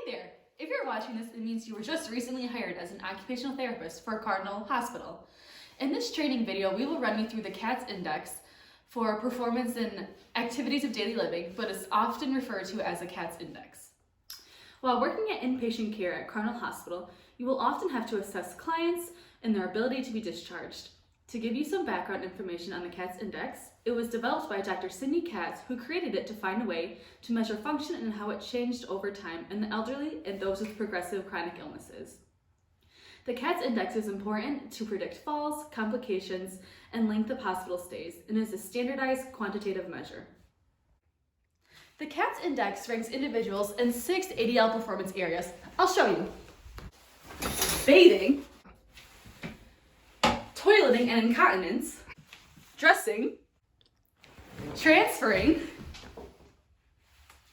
Hey there! If you're watching this, it means you were just recently hired as an occupational therapist for Cardinal Hospital. In this training video, we will run you through the Katz Index for performance in activities of daily living, but is often referred to as a Katz Index. While working at inpatient care at Cardinal Hospital, you will often have to assess clients and their ability to be discharged. To give you some background information on the Katz Index, it was developed by Dr. Cindy Katz, who created it to find a way to measure function and how it changed over time in the elderly and those with progressive chronic illnesses. The Katz Index is important to predict falls, complications, and length of hospital stays, and is a standardized quantitative measure. The Katz Index ranks individuals in 6 ADL performance areas. I'll show you. Bathing, toileting and incontinence, dressing, transferring,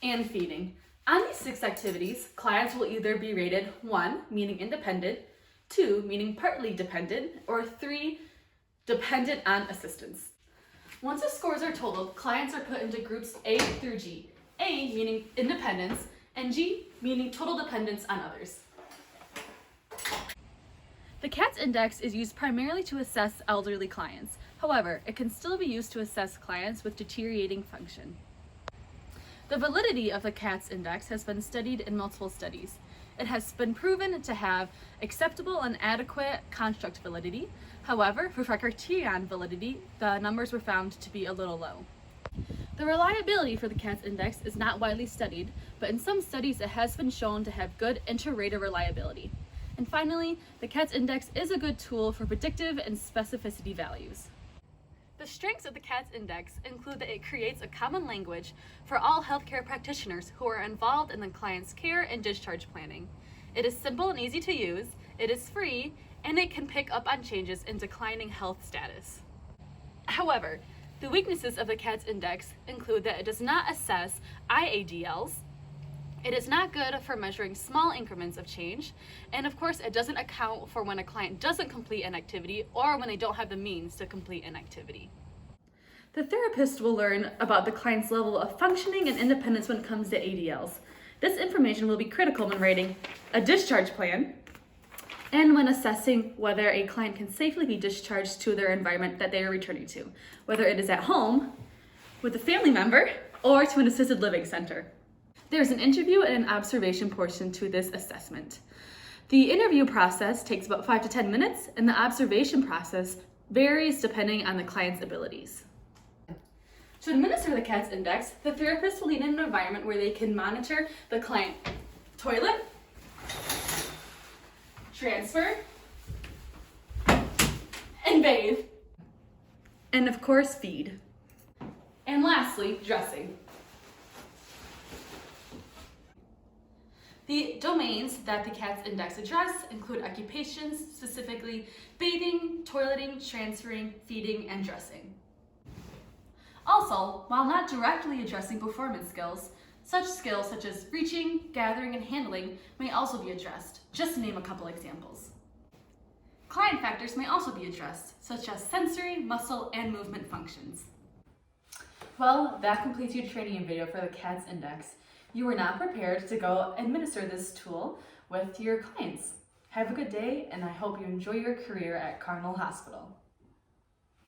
and feeding. On these 6 activities, clients will either be rated 1, meaning independent, 2, meaning partly dependent, or 3, dependent on assistance. Once the scores are totaled, clients are put into groups A through G. A meaning independence, and G meaning total dependence on others. The Katz Index is used primarily to assess elderly clients. However, it can still be used to assess clients with deteriorating function. The validity of the Katz Index has been studied in multiple studies. It has been proven to have acceptable and adequate construct validity. However, for criterion validity, the numbers were found to be a little low. The reliability for the Katz Index is not widely studied, but in some studies it has been shown to have good inter-rater reliability. And finally, the Katz Index is a good tool for predictive and specificity values. The strengths of the Katz Index include that it creates a common language for all healthcare practitioners who are involved in the client's care and discharge planning. It is simple and easy to use, it is free, and it can pick up on changes in declining health status. However, the weaknesses of the Katz Index include that it does not assess IADLs, it is not good for measuring small increments of change, and of course it doesn't account for when a client doesn't complete an activity or when they don't have the means to complete an activity. The therapist will learn about the client's level of functioning and independence when it comes to ADLs. This information will be critical when writing a discharge plan and when assessing whether a client can safely be discharged to their environment that they are returning to, whether it is at home, with a family member, or to an assisted living center. There's an interview and an observation portion to this assessment. The interview process takes about 5 to 10 minutes, and the observation process varies depending on the client's abilities. To administer the Katz Index, the therapist will need an environment where they can monitor the client toilet, transfer, and bathe, and of course feed. And lastly, dressing. The domains that the Katz Index address include occupations, specifically bathing, toileting, transferring, feeding, and dressing. Also, while not directly addressing performance skills, such skills such as reaching, gathering, and handling may also be addressed, just to name a couple examples. Client factors may also be addressed, such as sensory, muscle, and movement functions. Well, that completes your training video for the Katz Index. You are now prepared to go administer this tool with your clients. Have a good day, and I hope you enjoy your career at Cardinal Hospital.